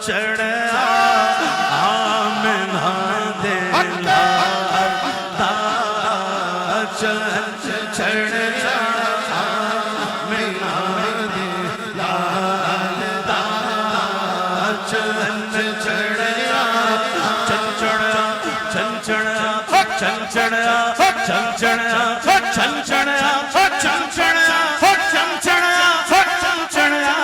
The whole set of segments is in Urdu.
چڑھیا آمنہ دے لال دا چن چڑھیا آمنہ دے لال دا چن چڑھیا چن چڑھیا چن چڑھیا چن چڑھیا چن چڑھیا چن چڑھیا چن چڑھیا چن چڑھیا چن چڑھیا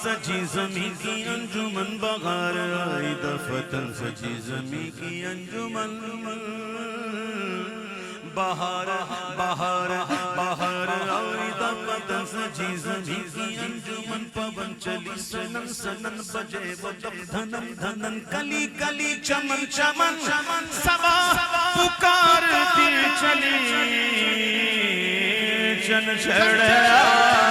سجی زمین کی انجمن بغار آئی دفتن سجی زمین کی انجمن بہار بہار بہار آئی دفتن سجی زمین کی انجمن پون چلی سنن سنن بجے بدم دھنن دھنن کلی کلی چمن چمن سبا پکارتی چلی چن چھڑیا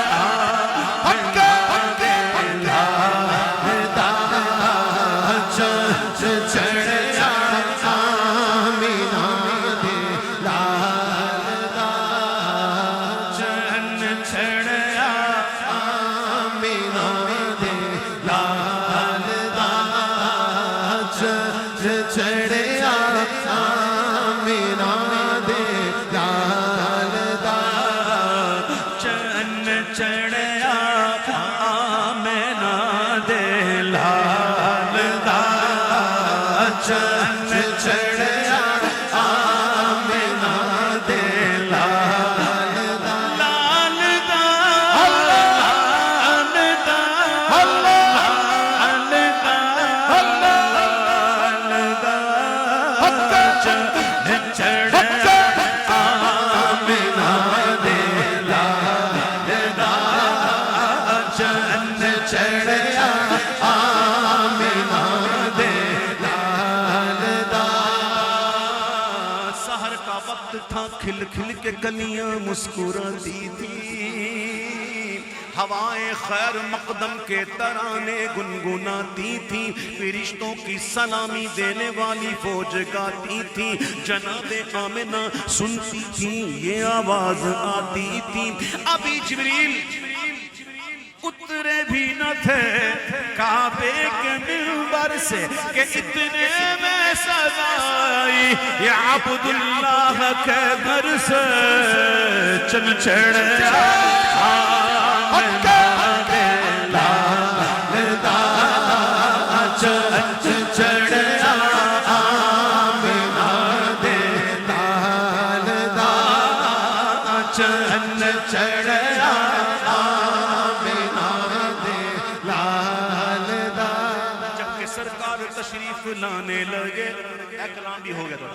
کھل کھل کے کلیاں مسکراتی تھی ہوائیں خیر مقدم کے ترانے گنگناتی تھی فرشتوں کی سلامی دینے والی فوج گاتی تھی جناب آمنہ سنتی تھی یہ آواز آتی تھی ابھی جبریل اترے بھی نہ تھے کعبے کے منبر سے کہ اتنے میں سزائی یا عبداللہ کے گھر سے چن چڑھیا آمنہ دے لال دا چن چڑھیا آمنہ دے لال دا چن چڑھیا تشریف لانے لگے ایک کلام بھی ہو گیا تھا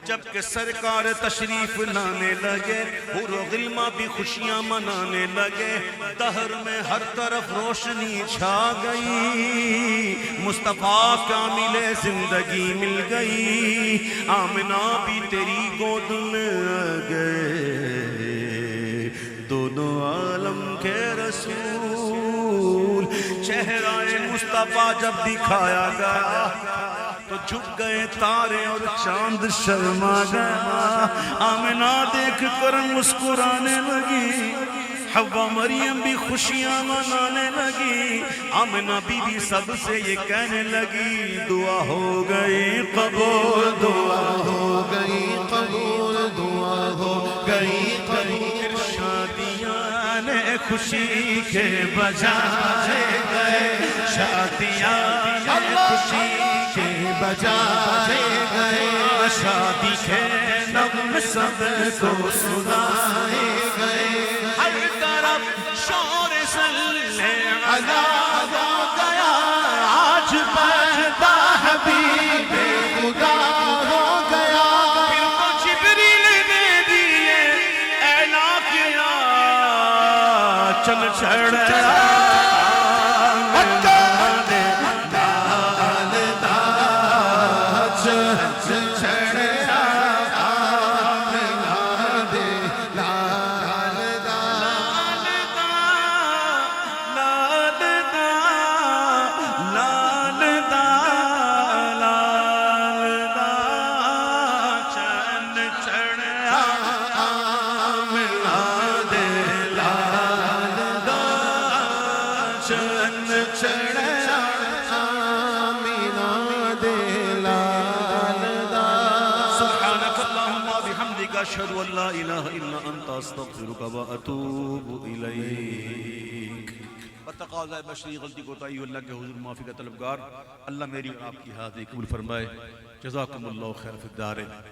جب کہ سرکار تشریف لانے لگے حور و غلمہ بھی خوشیاں منانے لگے دہر میں ہر طرف روشنی چھا گئی مصطفیٰ کامل زندگی مل گئی آمنہ بھی تیری گود میں گئے دونوں عالم کے رسول چہرہ مصطفیٰ جب دکھایا گیا تو جھک گئے تارے اور چاند شرما گیا آمنہ دیکھ کر مسکرانے لگی حوا مریم بھی خوشیاں منانے لگی آمنہ بی بی سب سے یہ کہنے لگی دعا ہو گئی قبول دعا ہو گئی قبول دعا ہو گئی قبول شادیاں نے خوشی کے بجائے گئے شادیاں خوشی کے بجائے گئے شادی کے نغم سب کو سنائے گئے ہر طرف شور صلی اللہ ہو گیا آج پیدا حبیب خدا ہو گیا پھر تو جبریل نے دیے اعلان کیا چل چڑھیا اشہد ان لا الہ الا انت استغفرک و اتوب الیک۔ بتقاضۂ بشری غلطی کوتاہی اللہ کے حضور معافی کا طلبگار، اللہ میری اور آپ کی حاضری قبول فرمائے۔ جزاکم اللہ خیر فی الدارین۔